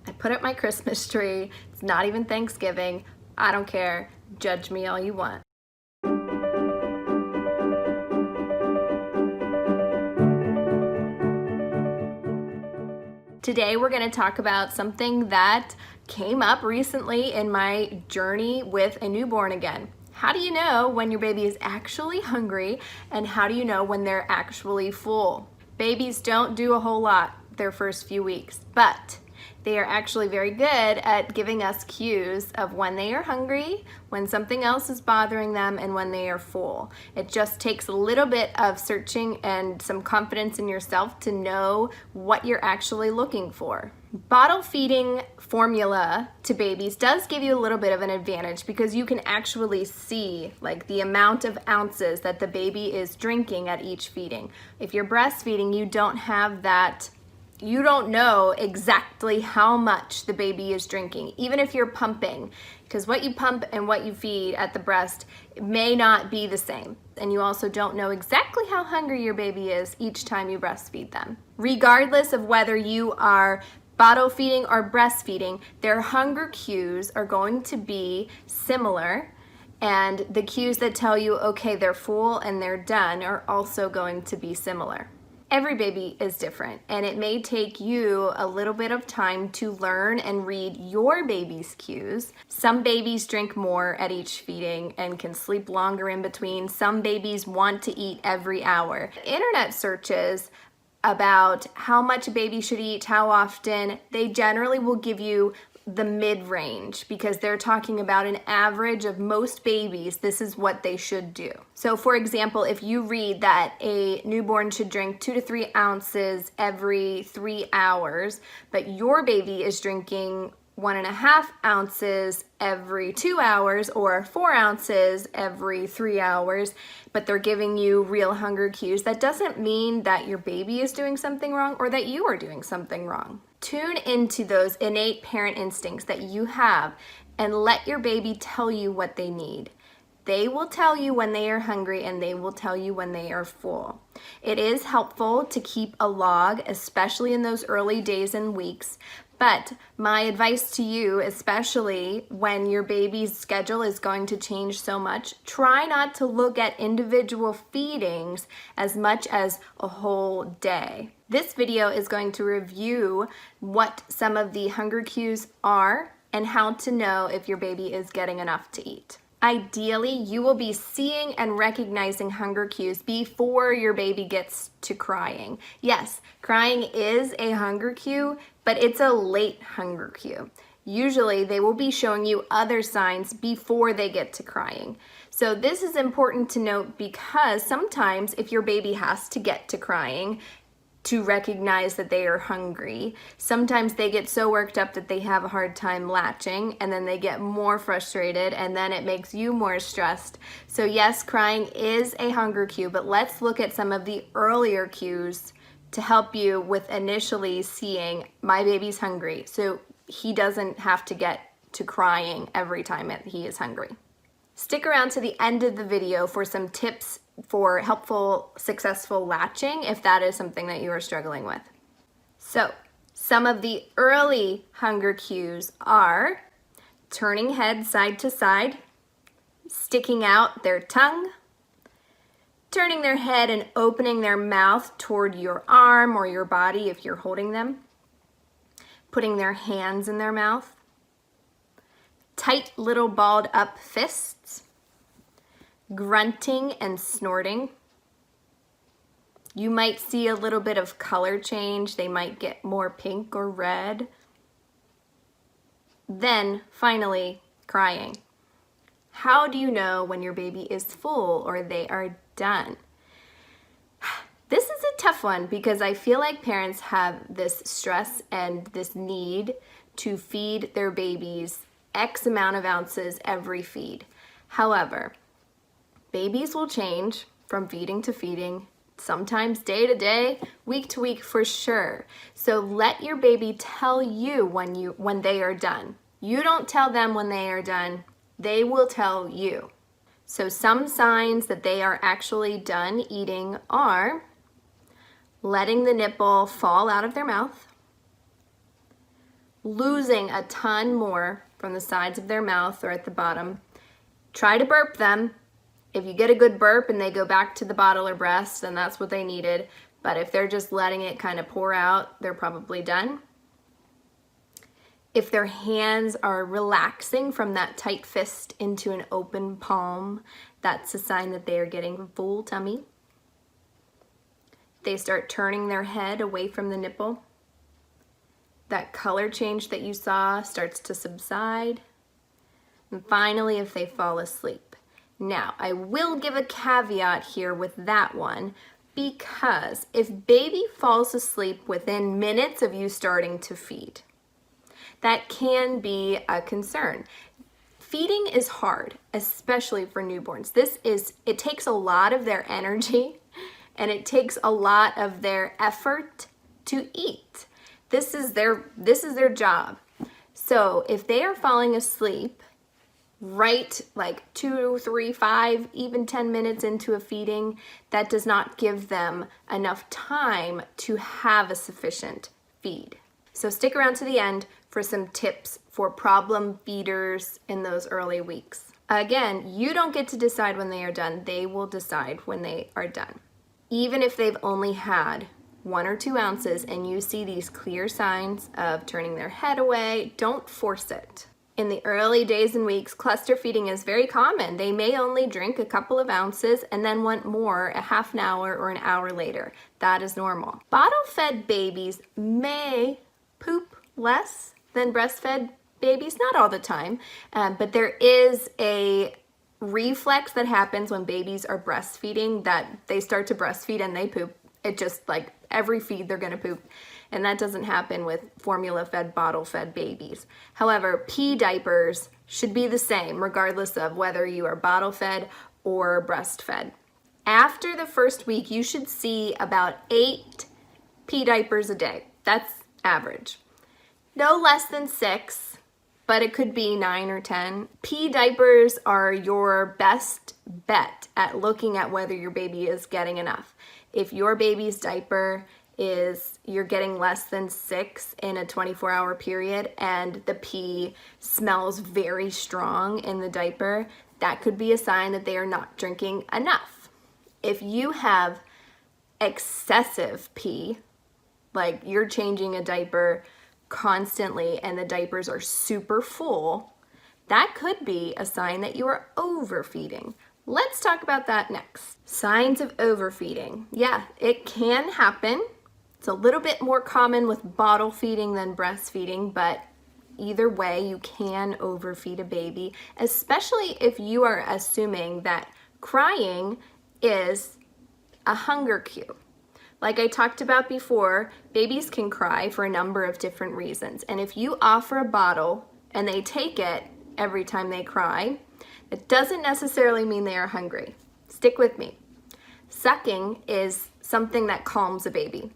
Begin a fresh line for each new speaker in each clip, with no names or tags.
I put up my Christmas tree. It's not even Thanksgiving. I don't care. Judge me all you want. Today we're going to talk about something that came up recently in my journey with a newborn again. How do you know when your baby is actually hungry, and how do you know when they're actually full? Babies don't do a whole lot their first few weeks, but they are actually very good at giving us cues of when they are hungry, when something else is bothering them, and when they are full. It just takes a little bit of searching and some confidence in yourself to know what you're actually looking for. Bottle feeding formula to babies does give you a little bit of an advantage because you can actually see like the amount of ounces that the baby is drinking at each feeding. If you're breastfeeding, you don't have that. You don't know exactly how much the baby is drinking, even if you're pumping, because what you pump and what you feed at the breast may not be the same. And you also don't know exactly how hungry your baby is each time you breastfeed them. Regardless of whether you are bottle feeding or breastfeeding, their hunger cues are going to be similar, and the cues that tell you, okay, they're full and they're done, are also going to be similar. Every baby is different, and it may take you a little bit of time to learn and read your baby's cues. Some babies drink more at each feeding and can sleep longer in between. Some babies want to eat every hour. Internet searches about how much a baby should eat, how often, they generally will give you the mid-range because they're talking about an average of most babies. This is what they should do. So for example, if you read that a newborn should drink 2 to 3 ounces every 3 hours, but your baby is drinking 1.5 ounces every 2 hours or 4 ounces every 3 hours, but they're giving you real hunger cues, that doesn't mean that your baby is doing something wrong or that you are doing something wrong. Tune into those innate parent instincts that you have and let your baby tell you what they need. They will tell you when they are hungry, and they will tell you when they are full. It is helpful to keep a log, especially in those early days and weeks. But my advice to you, especially when your baby's schedule is going to change so much, try not to look at individual feedings as much as a whole day. This video is going to review what some of the hunger cues are and how to know if your baby is getting enough to eat. Ideally, you will be seeing and recognizing hunger cues before your baby gets to crying. Yes, crying is a hunger cue, but it's a late hunger cue. Usually, they will be showing you other signs before they get to crying. So this is important to note because sometimes if your baby has to get to crying to recognize that they are hungry, sometimes they get so worked up that they have a hard time latching, and then they get more frustrated, and then it makes you more stressed. So yes, crying is a hunger cue, but let's look at some of the earlier cues to help you with initially seeing my baby's hungry, so he doesn't have to get to crying every time he is hungry. Stick around to the end of the video for some tips for helpful, successful latching if that is something that you are struggling with. So, some of the early hunger cues are turning head side to side, sticking out their tongue, turning their head and opening their mouth toward your arm or your body if you're holding them, putting their hands in their mouth, tight little balled up fists, grunting and snorting. You might see a little bit of color change. They might get more pink or red. Then finally, crying. How do you know when your baby is full or they are done? This is a tough one because I feel like parents have this stress and this need to feed their babies X amount of ounces every feed. However, babies will change from feeding to feeding, sometimes day to day, week to week for sure. So let your baby tell you when they are done. You don't tell them when they are done, they will tell you. So some signs that they are actually done eating are letting the nipple fall out of their mouth, losing a ton more from the sides of their mouth or at the bottom. Try to burp them. If you get a good burp and they go back to the bottle or breast, then that's what they needed. But if they're just letting it kind of pour out, they're probably done. If their hands are relaxing from that tight fist into an open palm, that's a sign that they are getting a full tummy. They start turning their head away from the nipple. That color change that you saw starts to subside. And finally, if they fall asleep. Now, I will give a caveat here with that one, because if baby falls asleep within minutes of you starting to feed, that can be a concern. Feeding is hard, especially for newborns. It takes a lot of their energy and it takes a lot of their effort to eat. This is their job. So if they are falling asleep right like 2, 3, 5, even 10 minutes into a feeding, that does not give them enough time to have a sufficient feed. So stick around to the end for some tips for problem feeders in those early weeks. Again, you don't get to decide when they are done. They will decide when they are done. Even if they've only had 1 or 2 ounces and you see these clear signs of turning their head away, don't force it. In the early days and weeks, cluster feeding is very common. They may only drink a couple of ounces and then want more a half an hour or an hour later. That is normal. Bottle-fed babies may poop less than breastfed babies, not all the time, but there is a reflex that happens when babies are breastfeeding that they start to breastfeed and they poop. It just like every feed they're gonna poop, and that doesn't happen with formula-fed, bottle-fed babies. However, pee diapers should be the same regardless of whether you are bottle-fed or breastfed. After the first week, you should see about 8 pee diapers a day. That's average. No less than 6, but it could be 9 or 10. Pee diapers are your best bet at looking at whether your baby is getting enough. If your baby's diaper you're getting less than 6 in a 24-hour period and the pee smells very strong in the diaper, that could be a sign that they are not drinking enough. If you have excessive pee, like you're changing a diaper constantly and the diapers are super full, that could be a sign that you are overfeeding. Let's talk about that next. Signs of overfeeding. Yeah, it can happen. It's a little bit more common with bottle feeding than breastfeeding, but either way, you can overfeed a baby, especially if you are assuming that crying is a hunger cue. Like I talked about before, babies can cry for a number of different reasons. And if you offer a bottle and they take it every time they cry, it doesn't necessarily mean they are hungry. Stick with me. Sucking is something that calms a baby.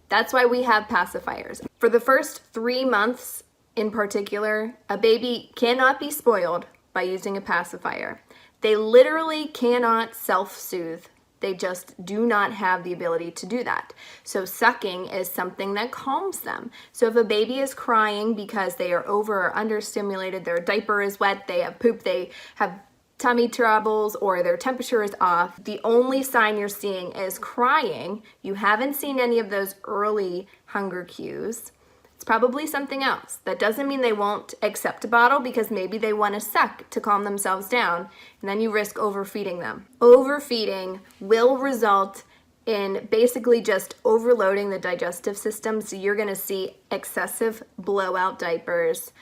That's why we have pacifiers. For the first 3 months in particular, a baby cannot be spoiled by using a pacifier. They literally cannot self-soothe. They just do not have the ability to do that. So sucking is something that calms them. So if a baby is crying because they are over or understimulated, their diaper is wet, they have poop, they have tummy troubles, or their temperature is off, the only sign you're seeing is crying. You haven't seen any of those early hunger cues. It's probably something else. That doesn't mean they won't accept a bottle, because maybe they want to suck to calm themselves down, and then you risk overfeeding them. Overfeeding will result in basically just overloading the digestive system, so you're going to see excessive blowout diapers,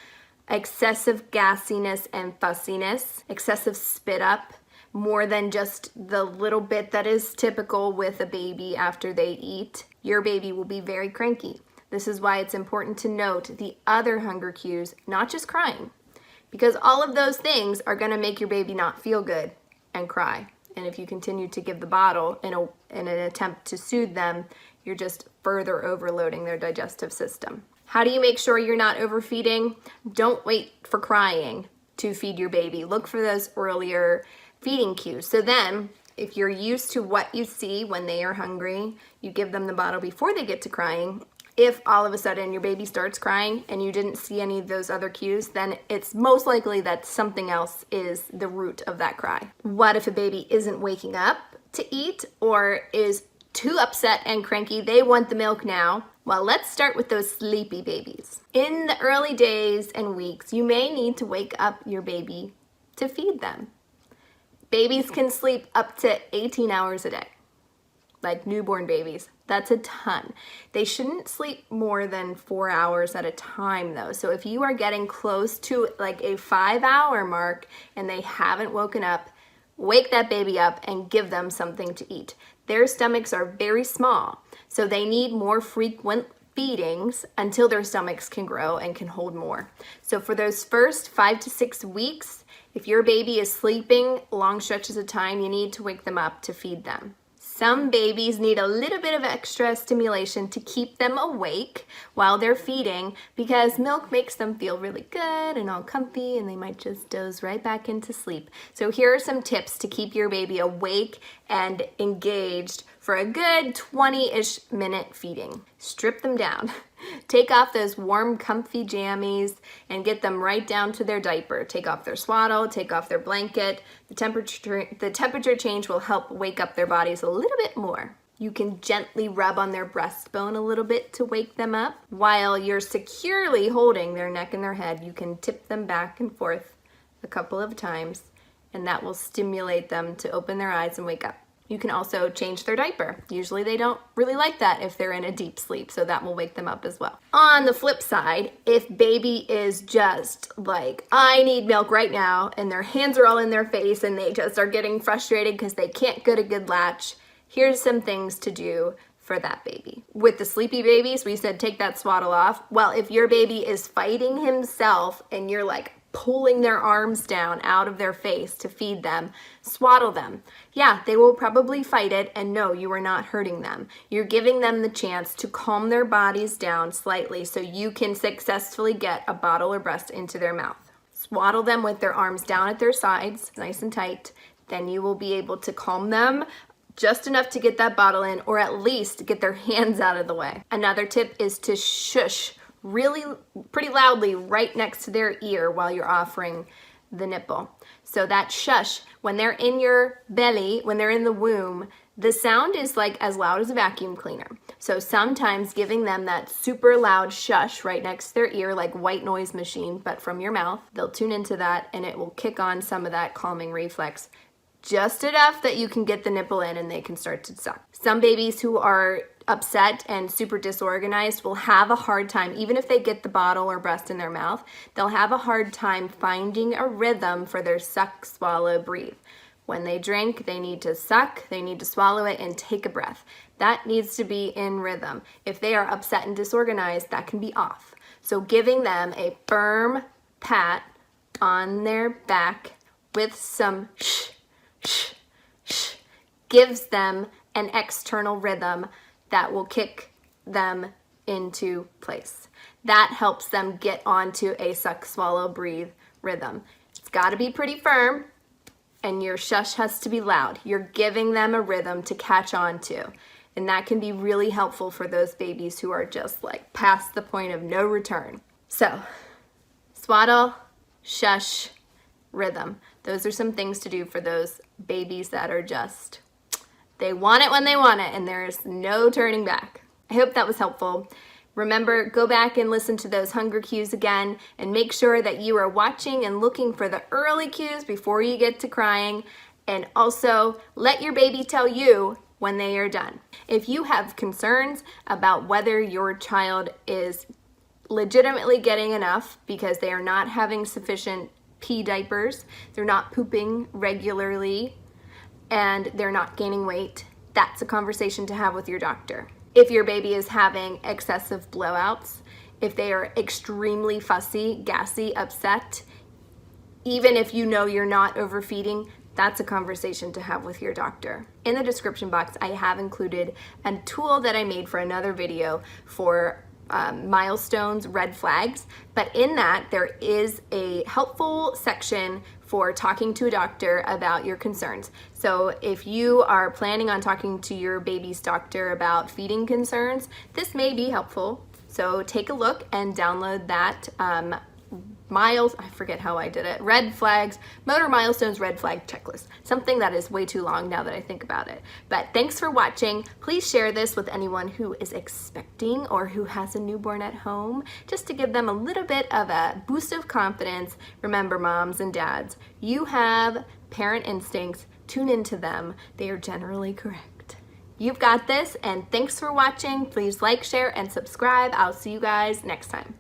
excessive gassiness and fussiness, excessive spit up, more than just the little bit that is typical with a baby after they eat. Your baby will be very cranky. This is why it's important to note the other hunger cues, not just crying, because all of those things are going to make your baby not feel good and cry. And if you continue to give the bottle in an attempt to soothe them, you're just further overloading their digestive system. How do you make sure you're not overfeeding? Don't wait for crying to feed your baby. Look for those earlier feeding cues. So then, if you're used to what you see when they are hungry, you give them the bottle before they get to crying, If all of a sudden your baby starts crying and you didn't see any of those other cues, then it's most likely that something else is the root of that cry. What if a baby isn't waking up to eat or is too upset and cranky, they want the milk now? Well, let's start with those sleepy babies. In the early days and weeks, you may need to wake up your baby to feed them. Babies can sleep up to 18 hours a day, like newborn babies. That's a ton. They shouldn't sleep more than 4 hours at a time though. So if you are getting close to like a 5-hour mark and they haven't woken up, wake that baby up and give them something to eat. Their stomachs are very small, so they need more frequent feedings until their stomachs can grow and can hold more. So for those first 5 to 6 weeks, if your baby is sleeping long stretches of time, you need to wake them up to feed them. Some babies need a little bit of extra stimulation to keep them awake while they're feeding because milk makes them feel really good and all comfy and they might just doze right back into sleep. So here are some tips to keep your baby awake and engaged for a good 20-ish minute feeding. Strip them down. Take off those warm, comfy jammies and get them right down to their diaper. Take off their swaddle, take off their blanket. The temperature change will help wake up their bodies a little bit more. You can gently rub on their breastbone a little bit to wake them up. While you're securely holding their neck and their head, you can tip them back and forth a couple of times, and that will stimulate them to open their eyes and wake up. You can also change their diaper. Usually they don't really like that if they're in a deep sleep, so that will wake them up as well. On the flip side, if baby is just like, I need milk right now, and their hands are all in their face and they just are getting frustrated because they can't get a good latch, here's some things to do for that baby. With the sleepy babies, we said take that swaddle off. Well, if your baby is fighting himself and you're like pulling their arms down out of their face to feed them, swaddle them. Yeah, they will probably fight it, and no, you are not hurting them. You're giving them the chance to calm their bodies down slightly so you can successfully get a bottle or breast into their mouth. Swaddle them with their arms down at their sides, nice and tight. Then you will be able to calm them just enough to get that bottle in, or at least get their hands out of the way. Another tip is to shush really pretty loudly right next to their ear while you're offering the nipple. So that shush, when they're in your belly, when they're in the womb, the sound is like as loud as a vacuum cleaner. So sometimes giving them that super loud shush right next to their ear, like white noise machine, but from your mouth, they'll tune into that and it will kick on some of that calming reflex. Just enough that you can get the nipple in and they can start to suck. Some babies who are upset and super disorganized will have a hard time, even if they get the bottle or breast in their mouth, they'll have a hard time finding a rhythm for their suck, swallow, breathe. When they drink, they need to suck, they need to swallow it, and take a breath. That needs to be in rhythm. If they are upset and disorganized, that can be off. So giving them a firm pat on their back with some shh, shh, shh, gives them an external rhythm that will kick them into place. That helps them get onto a suck, swallow, breathe rhythm. It's got to be pretty firm, and your shush has to be loud. You're giving them a rhythm to catch on to, and that can be really helpful for those babies who are just like past the point of no return. So, swaddle, shush, rhythm. Those are some things to do for those babies that are just, they want it when they want it, and there's no turning back. I hope that was helpful. Remember, go back and listen to those hunger cues again, and make sure that you are watching and looking for the early cues before you get to crying, and also let your baby tell you when they are done. If you have concerns about whether your child is legitimately getting enough because they are not having sufficient pee diapers, they're not pooping regularly, and they're not gaining weight, that's a conversation to have with your doctor. If your baby is having excessive blowouts, if they are extremely fussy, gassy, upset, even if you know you're not overfeeding, that's a conversation to have with your doctor. In the description box, I have included a tool that I made for another video for milestones, red flags, but in that there is a helpful section for talking to a doctor about your concerns. So if you are planning on talking to your baby's doctor about feeding concerns, this may be helpful So take a look and download that I forget how I did it, red flags, motor milestones red flag checklist. Something that is way too long now that I think about it. But thanks for watching. Please share this with anyone who is expecting or who has a newborn at home, just to give them a little bit of a boost of confidence. Remember, moms and dads, you have parent instincts. Tune into them. They are generally correct. You've got this, and thanks for watching. Please like, share, and subscribe. I'll see you guys next time.